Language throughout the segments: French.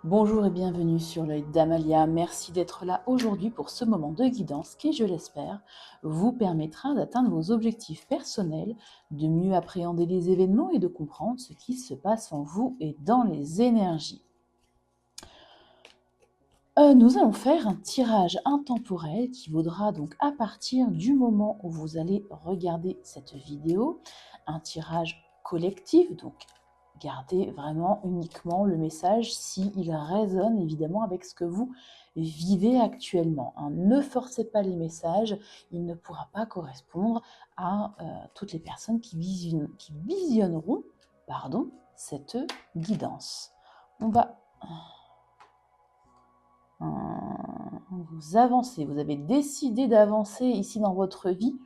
Bonjour et bienvenue sur l'œil d'Amalia. Merci d'être là aujourd'hui pour ce moment de guidance qui, je l'espère, vous permettra d'atteindre vos objectifs personnels, de mieux appréhender les événements et de comprendre ce qui se passe en vous et dans les énergies. Nous allons faire un tirage intemporel qui vaudra donc à partir du moment où vous allez regarder cette vidéo, un tirage collectif, donc gardez vraiment uniquement le message s'il résonne évidemment avec ce que vous vivez actuellement. Ne forcez pas les messages, il ne pourra pas correspondre à toutes les personnes qui visionneront cette guidance. On va vous avancez, vous avez décidé d'avancer ici dans votre vie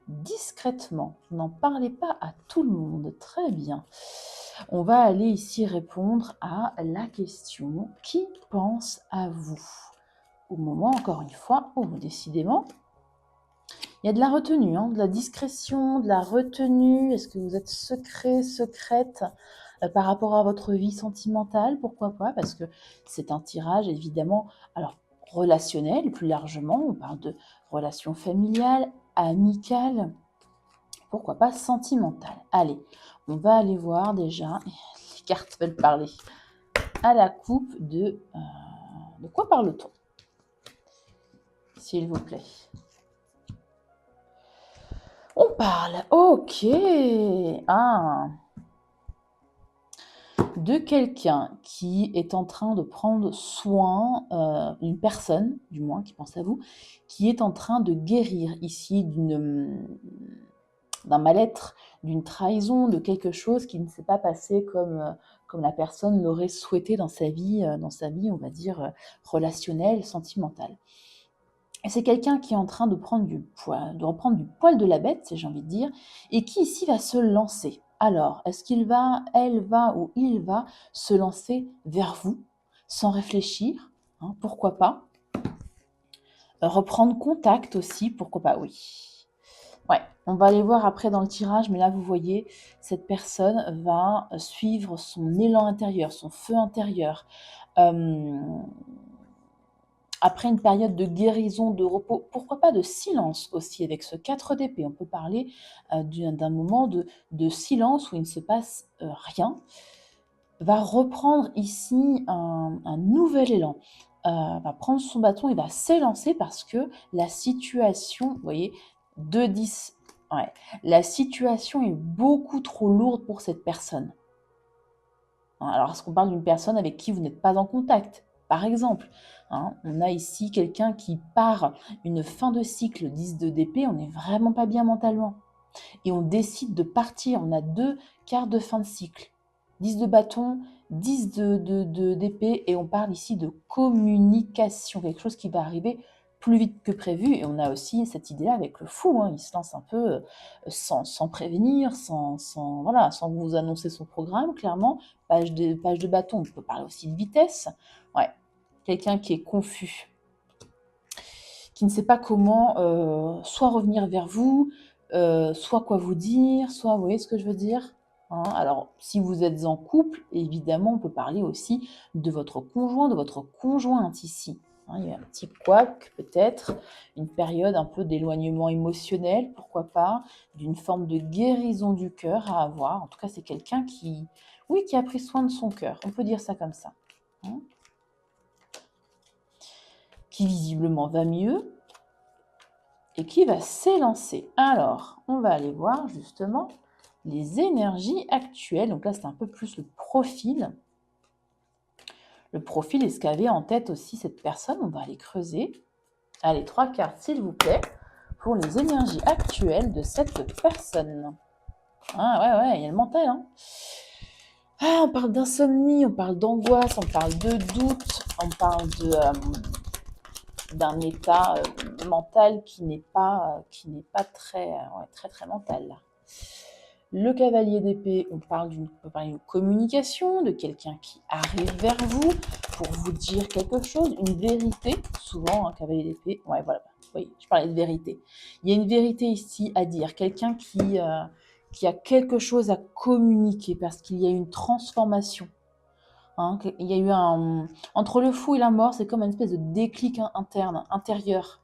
discrètement. Vous n'en parlez pas à tout le monde. Très bien. On va aller ici répondre à la question « Qui pense à vous ?» Au moment, encore une fois, où décidément, il y a de la retenue, de la discrétion, de la retenue. Est-ce que vous êtes secret, secrète par rapport à votre vie sentimentale? Pourquoi pas? Parce que c'est un tirage, évidemment, alors relationnel, plus largement. On parle de relations familiales, amicales, pourquoi pas sentimentales. Allez, on va aller voir déjà, les cartes veulent parler, à la coupe de quoi parle-t-on? S'il vous plaît. On parle, ok, de quelqu'un qui est en train de prendre soin, une personne, du moins, qui pense à vous, qui est en train de guérir ici d'un mal-être, d'une trahison, de quelque chose qui ne s'est pas passé comme la personne l'aurait souhaité dans sa vie, on va dire, relationnelle, sentimentale. Et c'est quelqu'un qui est en train de reprendre du poil de la bête, si j'ai envie de dire, et qui ici va se lancer. Alors, est-ce qu'il va, elle va ou il va se lancer vers vous, sans réfléchir, pourquoi pas. Reprendre contact aussi, pourquoi pas, oui. Ouais, on va aller voir après dans le tirage, mais là, vous voyez, cette personne va suivre son élan intérieur, son feu intérieur. Après une période de guérison, de repos, pourquoi pas de silence aussi avec ce 4 d'épée. On peut parler d'un moment de silence où il ne se passe rien. Va reprendre ici un nouvel élan. Va prendre son bâton et va s'élancer parce que la situation, vous voyez, 2-10, ouais, la situation est beaucoup trop lourde pour cette personne. Alors, est-ce qu'on parle d'une personne avec qui vous n'êtes pas en contact? Par exemple, on a ici quelqu'un qui part une fin de cycle 10 d'épée, on n'est vraiment pas bien mentalement. Et on décide de partir, on a 2 quarts de fin de cycle. 10 de bâton, 10 d'épée, et on parle ici de communication, quelque chose qui va arriver plus vite que prévu. Et on a aussi cette idée-là avec le fou, il se lance un peu sans prévenir, sans vous annoncer son programme, clairement. Page de bâton, on peut parler aussi de vitesse. Ouais, quelqu'un qui est confus, qui ne sait pas comment soit revenir vers vous, soit quoi vous dire, soit, vous voyez ce que je veux dire? Alors, si vous êtes en couple, évidemment, on peut parler aussi de votre conjoint, de votre conjointe ici. Il y a un petit couac, peut-être, une période un peu d'éloignement émotionnel, pourquoi pas, d'une forme de guérison du cœur à avoir. En tout cas, c'est quelqu'un qui a pris soin de son cœur. On peut dire ça comme ça. Qui visiblement va mieux et qui va s'élancer. Alors, on va aller voir justement les énergies actuelles. Donc là, c'est un peu plus le profil. Le profil est ce qu'avait en tête aussi cette personne. On va aller creuser. Allez, 3 cartes, s'il vous plaît, pour les énergies actuelles de cette personne. Ouais, il y a le mental. On parle d'insomnie, on parle d'angoisse, on parle de doute, on parle d'un état mental qui n'est pas très mental. Là. Le cavalier d'épée, on peut parler d'une communication, de quelqu'un qui arrive vers vous pour vous dire quelque chose, une vérité. Souvent, un cavalier d'épée, oui, je parlais de vérité. Il y a une vérité ici à dire, quelqu'un qui a quelque chose à communiquer parce qu'il y a une transformation. Hein, il y a eu un... Entre le fou et la mort, c'est comme une espèce de déclic interne, intérieur.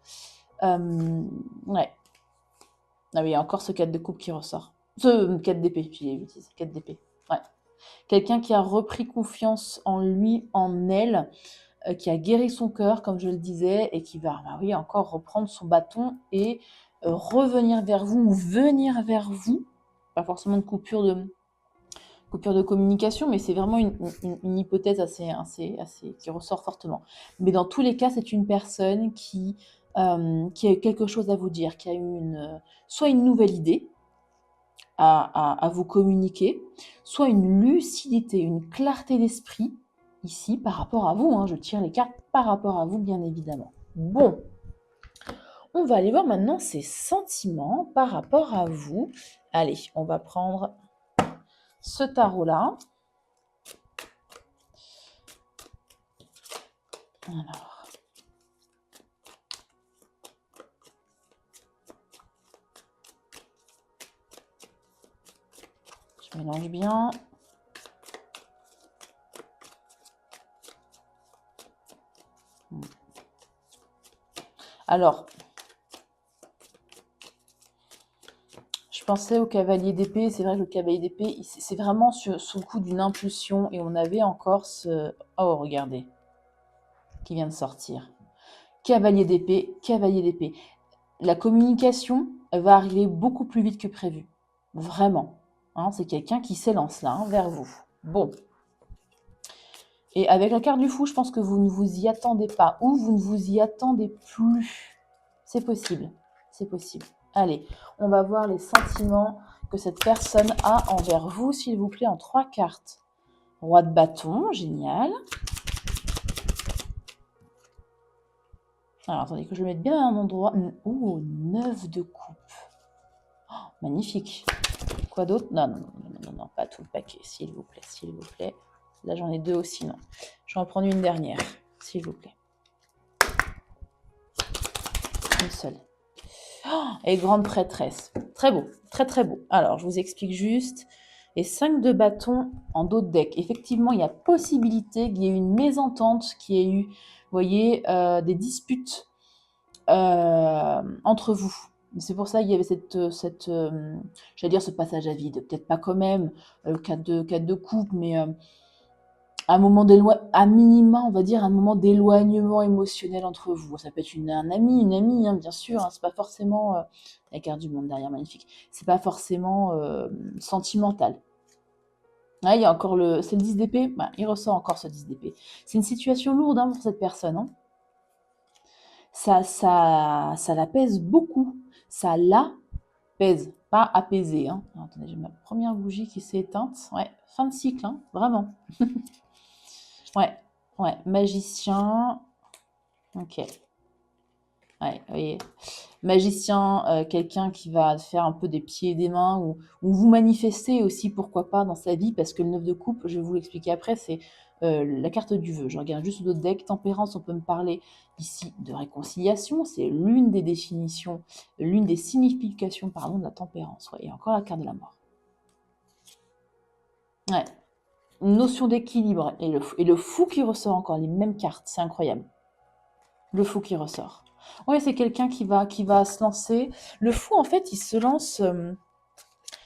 Ouais. Ah oui, il y a encore ce 4 de coupe qui ressort. Ce 4 d'épée, j'ai dit bêtises, 4 d'épée. Ouais. Quelqu'un qui a repris confiance en lui, en elle, qui a guéri son cœur, comme je le disais, et qui va, bah oui, encore reprendre son bâton et revenir vers vous ou venir vers vous. Pas forcément de coupure de communication, mais c'est vraiment une hypothèse assez qui ressort fortement. Mais dans tous les cas, c'est une personne qui a quelque chose à vous dire, qui a eu soit une nouvelle idée à vous communiquer, soit une lucidité, une clarté d'esprit, ici, par rapport à vous. Hein, je tire les cartes par rapport à vous, bien évidemment. Bon, on va aller voir maintenant ses sentiments par rapport à vous. Allez, on va prendre ce tarot-là. Alors, je mélange bien. Alors, je pensais au cavalier d'épée. C'est vrai que le cavalier d'épée, c'est vraiment sous le coup d'une impulsion. Et on avait encore ce... Oh, regardez, qui vient de sortir. Cavalier d'épée, cavalier d'épée. La communication va arriver beaucoup plus vite que prévu. Vraiment. Hein, c'est quelqu'un qui s'élance là, hein, vers vous. Bon. Et avec la carte du fou, je pense que vous ne vous y attendez pas. Ou vous ne vous y attendez plus. C'est possible. C'est possible. Allez, on va voir les sentiments que cette personne a envers vous, s'il vous plaît, en 3 cartes. Roi de bâton, génial. Alors, attendez que je mette bien à un endroit. Oh, 9 de coupe. Oh, magnifique. Quoi d'autre? Non, pas tout le paquet, s'il vous plaît, s'il vous plaît. Là, j'en ai 2 aussi, non. Je vais en prendre une dernière, s'il vous plaît. Une seule. Oh, et grande prêtresse. Très beau, très très beau. Alors, je vous explique juste. Et 5 de bâton en dos de deck. Effectivement, il y a possibilité qu'il y ait une mésentente, qu'il y ait eu, vous voyez, des disputes entre vous. C'est pour ça qu'il y avait j'allais dire ce passage à vide. Peut-être pas quand même, 4 de coupe, mais un moment à minima, on va dire, un moment d'éloignement émotionnel entre vous. Ça peut être un ami, une amie, hein, bien sûr. Hein, c'est pas forcément la carte du monde derrière, magnifique. C'est pas forcément sentimental. Ouais, il y a encore c'est le 10 d'épée. Bah, il ressort encore ce 10 d'épée. C'est une situation lourde, hein, pour cette personne. Hein. Ça la pèse beaucoup. Ça la pèse, pas apaisé. Hein. Alors, attendez, j'ai ma première bougie qui s'est éteinte. Ouais, fin de cycle, hein, vraiment. Ouais, ouais, magicien. Ok. Ouais, vous voyez. Magicien, quelqu'un qui va faire un peu des pieds et des mains, ou vous manifester aussi, pourquoi pas, dans sa vie, parce que le 9 de coupe, je vais vous l'expliquer après, c'est la carte du vœu. Je regarde juste d'autres decks. Tempérance, on peut me parler ici de réconciliation. C'est l'une des définitions, l'une des significations, pardon, de la tempérance. Ouais, et encore la carte de la mort. Ouais. Une notion d'équilibre. Et le fou qui ressort encore, les mêmes cartes. C'est incroyable. Le fou qui ressort. Oui, c'est quelqu'un qui va se lancer. Le fou, en fait, il se lance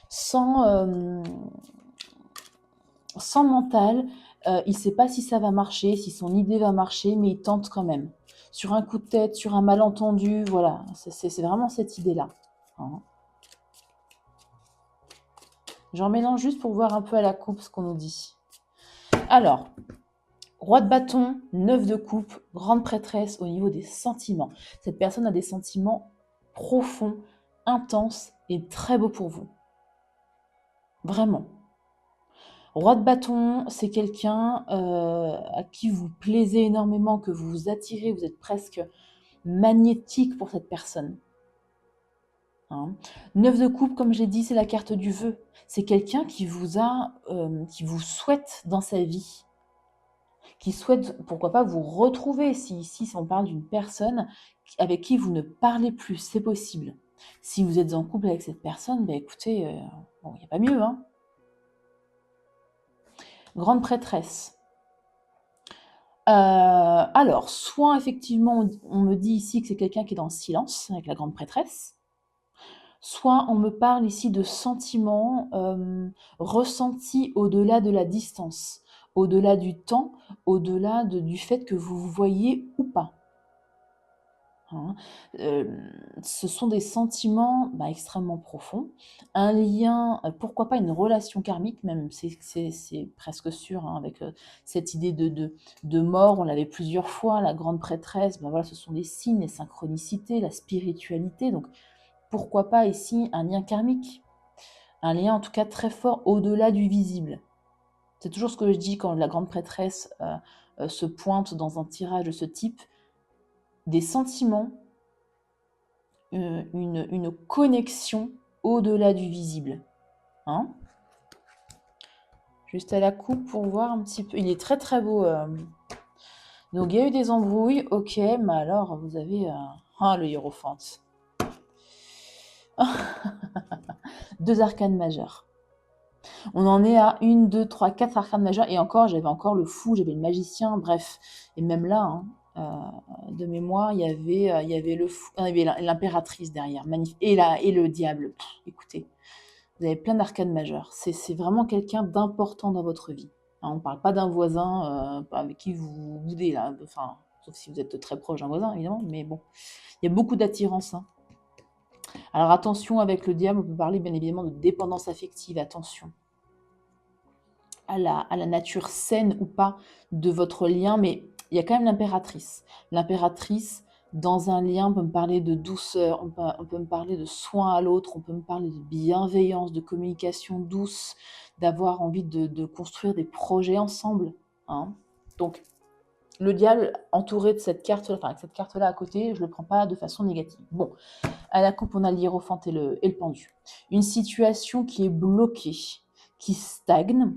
sans, sans mental. Il ne sait pas si ça va marcher, si son idée va marcher, mais il tente quand même. Sur un coup de tête, sur un malentendu, voilà. C'est vraiment cette idée-là. Hein. J'en mélange juste pour voir un peu à la coupe ce qu'on nous dit. Alors, roi de bâton, 9 de coupe, grande prêtresse au niveau des sentiments. Cette personne a des sentiments profonds, intenses et très beaux pour vous. Vraiment. Roi de bâton, c'est quelqu'un à qui vous plaisez énormément, que vous vous attirez, vous êtes presque magnétique pour cette personne. Hein. 9 de coupe, comme j'ai dit, c'est la carte du vœu. C'est quelqu'un qui vous souhaite dans sa vie, qui souhaite, pourquoi pas, vous retrouver. Si ici, on parle d'une personne avec qui vous ne parlez plus, c'est possible. Si vous êtes en couple avec cette personne, ben écoutez, il n'y a pas mieux, hein. Grande prêtresse. Alors, soit effectivement, on me dit ici que c'est quelqu'un qui est dans le silence, avec la grande prêtresse, soit on me parle ici de sentiments ressentis au-delà de la distance, au-delà du temps, au-delà du fait que vous vous voyez ou pas. Hein. Ce sont des sentiments extrêmement profonds, un lien, pourquoi pas une relation karmique même, c'est presque sûr, hein, avec cette idée de mort, on l'avait plusieurs fois, la grande prêtresse, voilà, ce sont les signes, les synchronicités, la spiritualité, donc pourquoi pas ici un lien karmique, un lien en tout cas très fort au-delà du visible. C'est toujours ce que je dis quand la grande prêtresse se pointe dans un tirage de ce type, des sentiments, une connexion au-delà du visible. Hein, juste à la coupe pour voir un petit peu. Il est très très beau. Donc il y a eu des embrouilles, ok, mais alors vous avez le hiérophante. 2 arcanes majeures. On en est à 1, 2, 3, 4 arcanes majeures, et encore, j'avais encore le fou, j'avais le magicien, bref. Et même là, de mémoire, il y avait le fou, il y avait l'impératrice derrière, et le diable. Pff, écoutez, vous avez plein d'arcanes majeures. C'est vraiment quelqu'un d'important dans votre vie. Hein, on ne parle pas d'un voisin avec qui vous vous boudez, là. Enfin, sauf si vous êtes très proche d'un voisin, évidemment, mais bon. Il y a beaucoup d'attirance. Hein. Alors attention, avec le diable, on peut parler bien évidemment de dépendance affective, attention. À la nature saine ou pas de votre lien, mais il y a quand même l'impératrice. L'impératrice, dans un lien, on peut me parler de douceur, on peut me parler de soin à l'autre, on peut me parler de bienveillance, de communication douce, d'avoir envie de construire des projets ensemble. Hein. Donc, le diable, entouré de cette carte-là, enfin avec cette carte-là à côté, je ne le prends pas de façon négative. Bon, à la coupe, on a l'hiérophante et le pendu. Une situation qui est bloquée, qui stagne,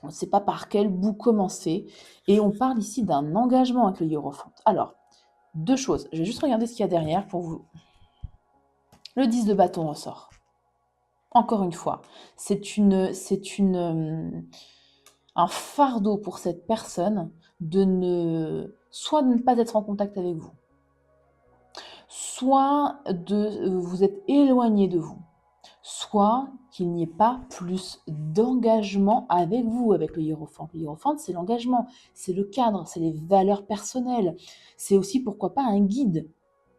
on ne sait pas par quel bout commencer, et on parle ici d'un engagement avec le hiérophante. Alors, 2 choses, je vais juste regarder ce qu'il y a derrière pour vous. Le 10 de bâton ressort. Encore une fois, c'est un fardeau pour cette personne soit de ne pas être en contact avec vous, soit de vous êtes éloigné de vous, soit qu'il n'y ait pas plus d'engagement avec vous, avec le hiérophante. Le hiérophante, c'est l'engagement, c'est le cadre, c'est les valeurs personnelles, c'est aussi, pourquoi pas, un guide.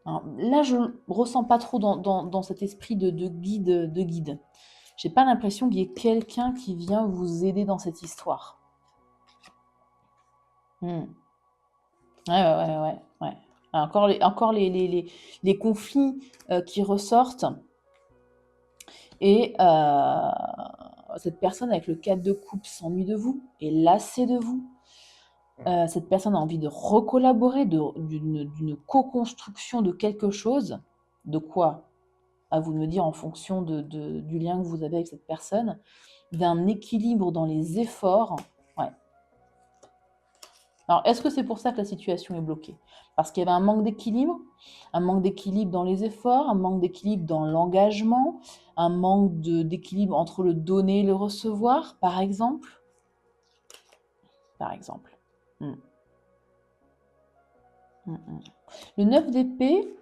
Alors, là, je ne ressens pas trop dans cet esprit de guide. J'ai pas l'impression qu'il y ait quelqu'un qui vient vous aider dans cette histoire. Ouais. Encore les conflits qui ressortent. Et cette personne avec le 4 de coupe s'ennuie de vous, est lassée de vous. Cette personne a envie de recollaborer, d'une co-construction de quelque chose. De quoi? À vous de me dire en fonction du lien que vous avez avec cette personne. D'un équilibre dans les efforts. Ouais. Alors, est-ce que c'est pour ça que la situation est bloquée? Parce qu'il y avait un manque d'équilibre dans les efforts, un manque d'équilibre dans l'engagement, un manque d'équilibre entre le donner et le recevoir, par exemple. Le 9 d'épée,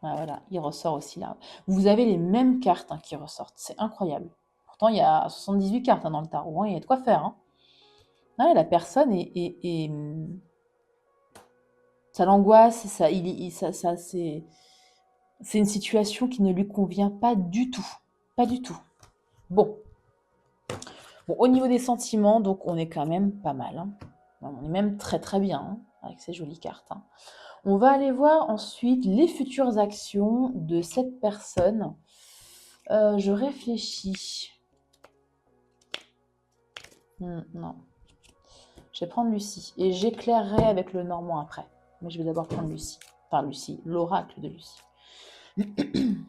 voilà, il ressort aussi là. Vous avez les mêmes cartes qui ressortent, c'est incroyable. Pourtant, il y a 78 cartes dans le tarot, il y a de quoi faire. Hein. Ouais, la personne est ça l'angoisse, c'est une situation qui ne lui convient pas du tout. Pas du tout. Bon, au niveau des sentiments, donc on est quand même pas mal. Hein. On est même très très bien hein, avec ces jolies cartes. Hein. On va aller voir ensuite les futures actions de cette personne. Je réfléchis. Non. Je vais prendre Lucie et j'éclairerai avec le Normand après. Mais je vais d'abord prendre Lucie. Enfin Lucie, l'oracle de Lucie. Il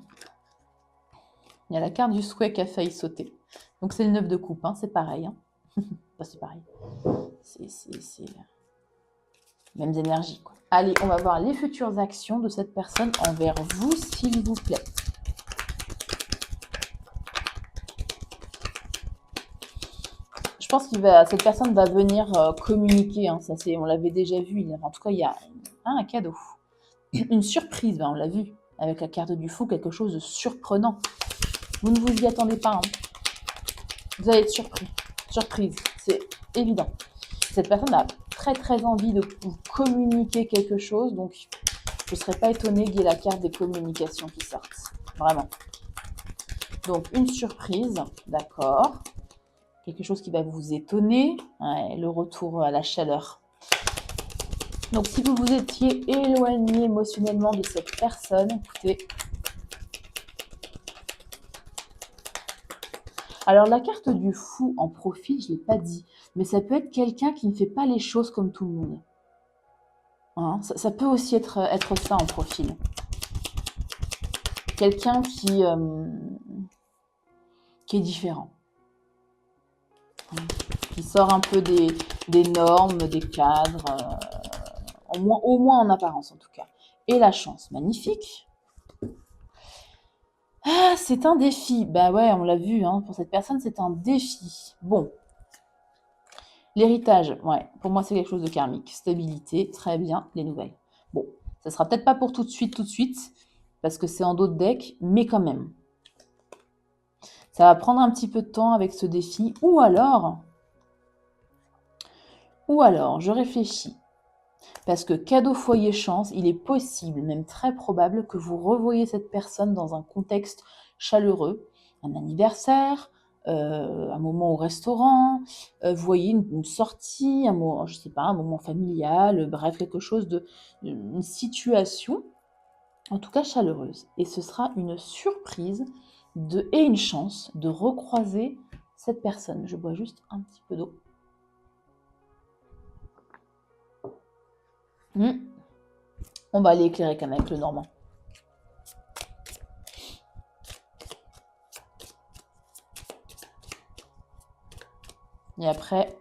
y a la carte du souhait qui a failli sauter. Donc c'est le 9 de coupe, hein, c'est pareil. Hein. Enfin, c'est pareil. C'est mêmes énergies. Quoi. Allez, on va voir les futures actions de cette personne envers vous, s'il vous plaît. Je pense cette personne va venir communiquer. Hein, ça, on l'avait déjà vu. En tout cas, il y a un cadeau. Une surprise, ben, on l'a vu. Avec la carte du fou, quelque chose de surprenant. Vous ne vous y attendez pas. Hein. Vous allez être surpris. Surprise, c'est évident. Cette personne a très très envie de vous communiquer quelque chose. Donc, je ne serais pas étonnée qu'il y ait la carte des communications qui sorte. Vraiment. Donc, une surprise, d'accord. Quelque chose qui va vous étonner. Ouais, le retour à la chaleur. Donc, si vous vous étiez éloigné émotionnellement de cette personne, écoutez. Alors, la carte du fou en profil, je ne l'ai pas dit, mais ça peut être quelqu'un qui ne fait pas les choses comme tout le monde. Hein, ça peut aussi être ça en profil. Quelqu'un qui est différent. Qui sort un peu des normes, des cadres, au moins en apparence en tout cas. Et la chance, magnifique. Ah, c'est un défi. Bah ouais, on l'a vu, hein, pour cette personne, c'est un défi. Bon. L'héritage, ouais, pour moi, c'est quelque chose de karmique. Stabilité, très bien, les nouvelles. Bon, ça sera peut-être pas pour tout de suite, parce que c'est en dos de deck, mais quand même. Ça va prendre un petit peu de temps avec ce défi, ou alors, je réfléchis. Parce que cadeau foyer chance, il est possible, même très probable, que vous revoyez cette personne dans un contexte chaleureux, un anniversaire, un moment au restaurant, vous voyez une sortie, je sais pas, un moment familial, bref, quelque chose une situation, en tout cas chaleureuse. Et ce sera une surprise et une chance de recroiser cette personne. Je bois juste un petit peu d'eau. On va aller éclairer quand même avec le normand. Et après,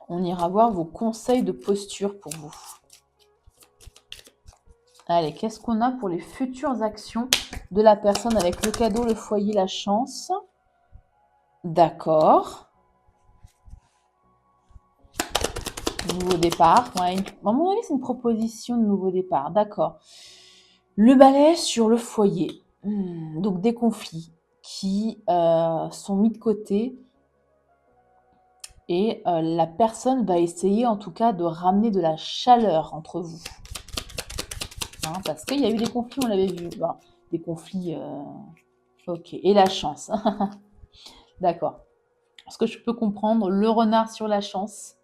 on ira voir vos conseils de posture pour vous. Allez, qu'est-ce qu'on a pour les futures actions de la personne avec le cadeau, le foyer, la chance? D'accord. Nouveau départ. Ouais, à mon avis, c'est une proposition de nouveau départ. D'accord. Le balai sur le foyer. Donc, des conflits qui sont mis de côté. Et la personne va essayer en tout cas de ramener de la chaleur entre vous. Hein, parce qu'il y a eu des conflits, on l'avait vu. Bon, des conflits... Ok, et la chance. D'accord. Ce que je peux comprendre, le renard sur la chance,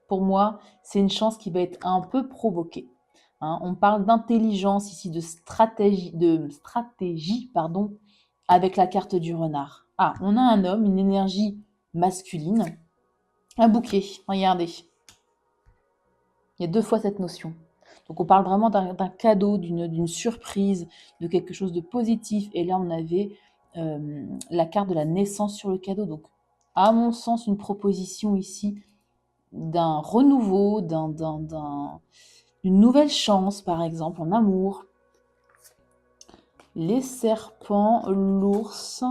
pour moi, c'est une chance qui va être un peu provoquée. Hein, on parle d'intelligence ici, de stratégie, avec la carte du renard. Ah, on a un homme, une énergie masculine, un bouquet, regardez. Il y a 2 fois cette notion. Donc on parle vraiment d'un cadeau, d'une surprise, de quelque chose de positif. Et là, on avait la carte de la naissance sur le cadeau. Donc, à mon sens, une proposition ici d'un renouveau, d'une nouvelle chance, par exemple, en amour. Les serpents, l'ours,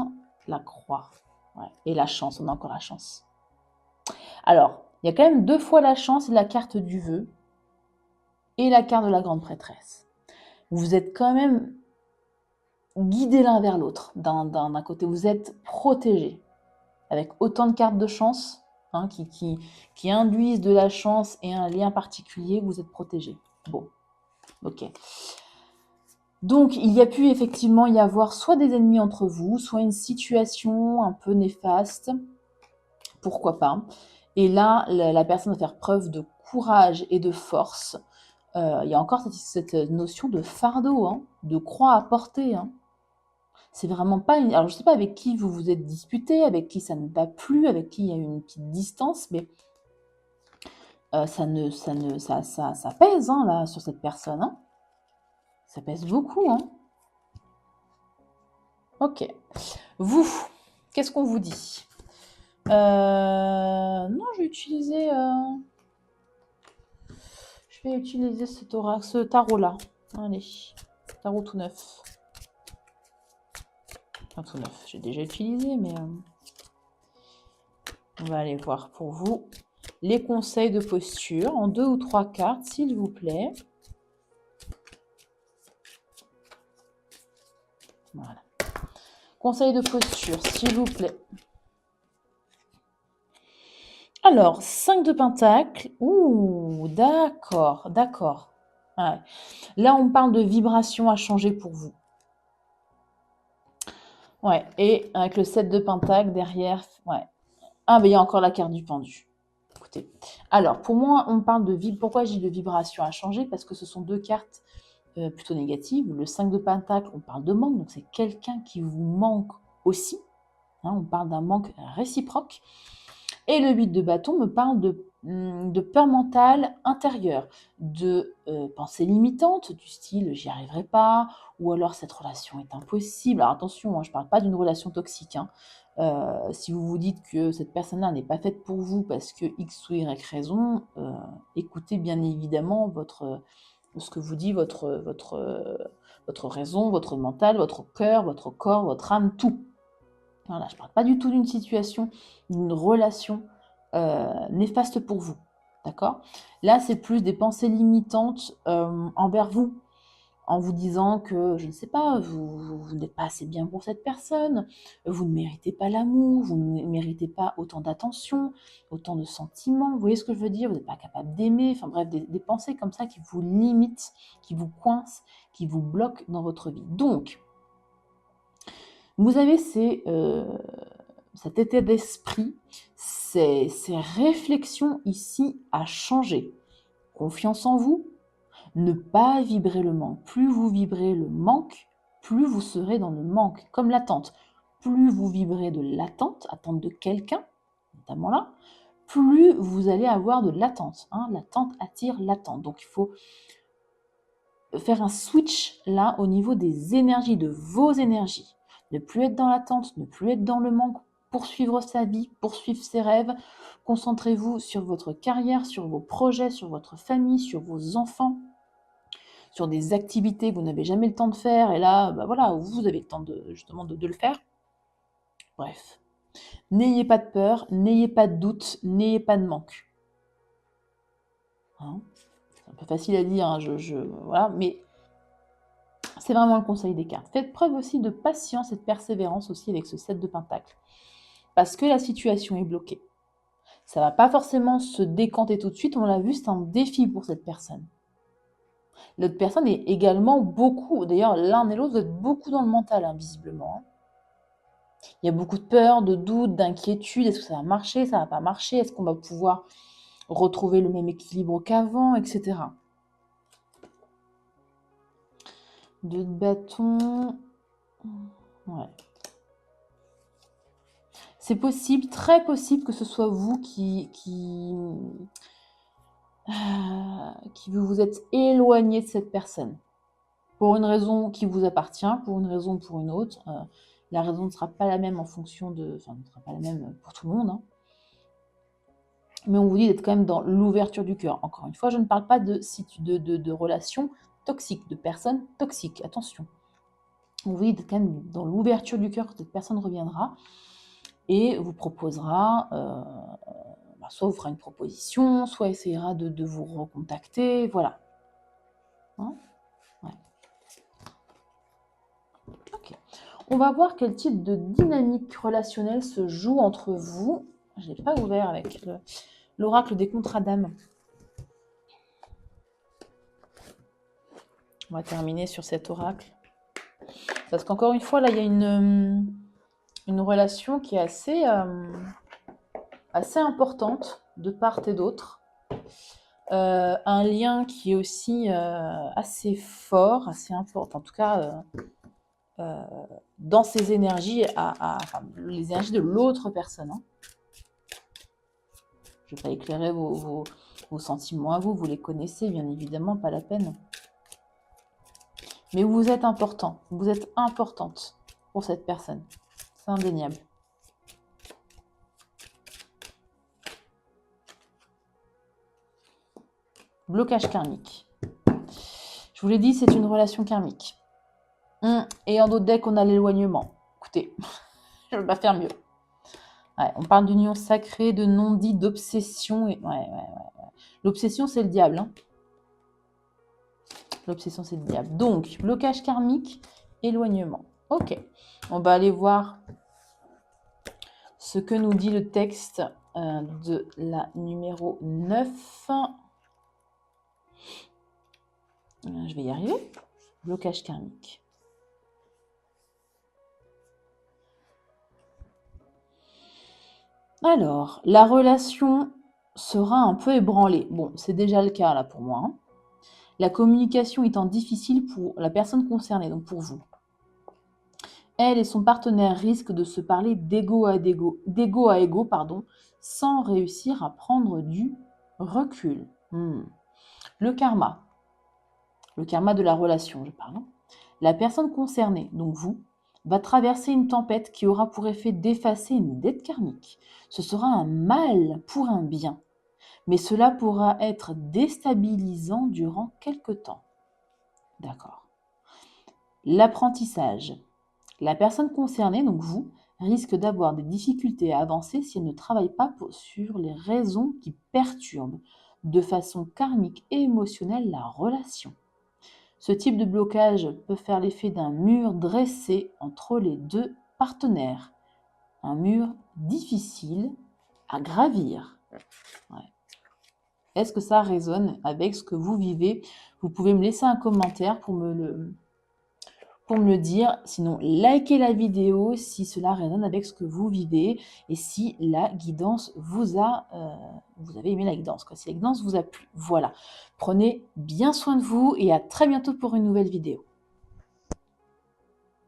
la croix. Ouais. Et la chance, on a encore la chance. Alors, il y a quand même 2 fois la chance et la carte du vœu. Et la carte de la grande prêtresse. Vous êtes quand même guidés l'un vers l'autre. D'un côté, vous êtes protégés. Avec autant de cartes de chance hein, qui induisent de la chance et un lien particulier, vous êtes protégés. Bon, ok. Donc, il y a pu effectivement y avoir soit des ennemis entre vous, soit une situation un peu néfaste. Pourquoi pas. Et là, la personne va faire preuve de courage et de force. Il y a encore cette notion de fardeau, hein, de croix à porter. Hein. C'est vraiment pas alors je sais pas avec qui vous vous êtes disputé, avec qui ça ne va plus, avec qui il y a eu une petite distance, mais ça pèse hein, là sur cette personne. Hein. Ça pèse beaucoup. Hein. Ok. Vous, qu'est-ce qu'on vous dit Non, je vais utiliser ce tarot-là. Allez, tarot tout neuf. Enfin, tout neuf, j'ai déjà utilisé, mais... On va aller voir pour vous les conseils de posture en 2 ou 3 cartes, s'il vous plaît. Voilà. Conseils de posture, s'il vous plaît. Alors, 5 de Pentacle. Ouh, d'accord, d'accord. Ouais. Là, on parle de vibration à changer pour vous. Ouais, et avec le 7 de Pentacle derrière, ouais. Ah, mais il y a encore la carte du pendu. Écoutez, alors, pour moi, on parle de pourquoi j'ai de vibration à changer? Parce que ce sont 2 cartes plutôt négatives. Le 5 de Pentacle, on parle de manque, donc c'est quelqu'un qui vous manque aussi. Hein, on parle d'un manque réciproque. Et le 8 de bâton me parle de peur mentale intérieure, de pensées limitantes, du style j'y arriverai pas, ou alors cette relation est impossible. Alors attention, hein, je ne parle pas d'une relation toxique. Hein. Si vous vous dites que cette personne-là n'est pas faite pour vous parce que X ou Y raison, écoutez bien évidemment ce que vous dit votre raison, votre mental, votre cœur, votre corps, votre âme, tout. Voilà, je ne parle pas du tout d'une situation, d'une relation néfaste pour vous. D'accord? Là, c'est plus des pensées limitantes envers vous, en vous disant que, je ne sais pas, vous n'êtes pas assez bien pour cette personne, vous ne méritez pas l'amour, vous ne méritez pas autant d'attention, autant de sentiments. Vous voyez ce que je veux dire? Vous n'êtes pas capable d'aimer. Enfin bref, des pensées comme ça qui vous limitent, qui vous coincent, qui vous bloquent dans votre vie. Donc, vous avez cet état d'esprit, ces réflexions ici à changer. Confiance en vous, ne pas vibrer le manque. Plus vous vibrez le manque, plus vous serez dans le manque. Comme l'attente. Plus vous vibrez de l'attente, attente de quelqu'un, notamment là, plus vous allez avoir de l'attente. Hein. L'attente attire l'attente. Donc il faut faire un switch là au niveau des énergies, de vos énergies. Ne plus être dans l'attente, ne plus être dans le manque, poursuivre sa vie, poursuivre ses rêves. Concentrez-vous sur votre carrière, sur vos projets, sur votre famille, sur vos enfants, sur des activités que vous n'avez jamais le temps de faire. Et là, bah voilà, vous avez le temps justement de le faire. Bref, n'ayez pas de peur, n'ayez pas de doute, n'ayez pas de manque. Hein, c'est un peu facile à dire, hein, voilà, mais c'est vraiment le conseil des cartes. Faites preuve aussi de patience et de persévérance aussi avec ce 7 de Pentacle. Parce que la situation est bloquée. Ça ne va pas forcément se décanter tout de suite. On l'a vu, c'est un défi pour cette personne. L'autre personne est également beaucoup, d'ailleurs l'un et l'autre, vous êtes beaucoup dans le mental, hein, visiblement. Il y a beaucoup de peur, de doute, d'inquiétude. Est-ce que ça va marcher? Ça ne va pas marcher? Est-ce qu'on va pouvoir retrouver le même équilibre qu'avant, etc. 2 de bâton. Ouais. C'est possible, très possible que ce soit vous qui vous vous êtes éloigné de cette personne. Pour une raison qui vous appartient, pour une raison ou pour une autre. La raison ne sera pas la même en fonction de... Enfin, ne sera pas la même pour tout le monde. Hein. Mais on vous dit d'être quand même dans l'ouverture du cœur. Encore une fois, je ne parle pas de relations toxiques, de personnes toxiques. Attention. On vous dit d'être quand même dans l'ouverture du cœur quand cette personne reviendra et vous proposera... soit vous fera une proposition, soit essayera de vous recontacter, voilà. Hein? Ouais. Ok. On va voir quel type de dynamique relationnelle se joue entre vous. Je ne l'ai pas ouvert avec l'oracle des contrats d'âme. On va terminer sur cet oracle. Parce qu'encore une fois, là, il y a une relation qui est assez importante de part et d'autre. Un lien qui est aussi assez fort, assez important, en tout cas dans ses énergies, enfin, les énergies de l'autre personne. Hein. Je ne vais pas éclairer vos sentiments à vous, vous les connaissez, bien évidemment, pas la peine. Mais vous êtes important, vous êtes importante pour cette personne, c'est indéniable. Blocage karmique. Je vous l'ai dit, c'est une relation karmique. Et en d'autres decks, on a l'éloignement. Écoutez, je ne vais pas faire mieux. Ouais, on parle d'union sacrée, de non-dit, d'obsession. Ouais. L'obsession, c'est le diable. Hein. L'obsession, c'est le diable. Donc, blocage karmique, éloignement. Ok. On va aller voir ce que nous dit le texte de la numéro 9. Je vais y arriver. Blocage karmique. Alors, la relation sera un peu ébranlée. Bon, c'est déjà le cas là pour moi. Hein. La communication étant difficile pour la personne concernée, donc pour vous. Elle et son partenaire risquent de se parler d'égo à égo, sans réussir à prendre du recul. Le karma de la relation, je parle. Hein. La personne concernée, donc vous, va traverser une tempête qui aura pour effet d'effacer une dette karmique. Ce sera un mal pour un bien, mais cela pourra être déstabilisant durant quelque temps. D'accord. L'apprentissage. La personne concernée, donc vous, risque d'avoir des difficultés à avancer si elle ne travaille pas sur les raisons qui perturbent de façon karmique et émotionnelle la relation. Ce type de blocage peut faire l'effet d'un mur dressé entre les deux partenaires. Un mur difficile à gravir. Ouais. Est-ce que ça résonne avec ce que vous vivez? Vous pouvez me laisser un commentaire pour me le dire. Sinon, likez la vidéo si cela résonne avec ce que vous vivez et si la guidance vous avez aimé la guidance, si la guidance vous a plu. Voilà. Prenez bien soin de vous et à très bientôt pour une nouvelle vidéo.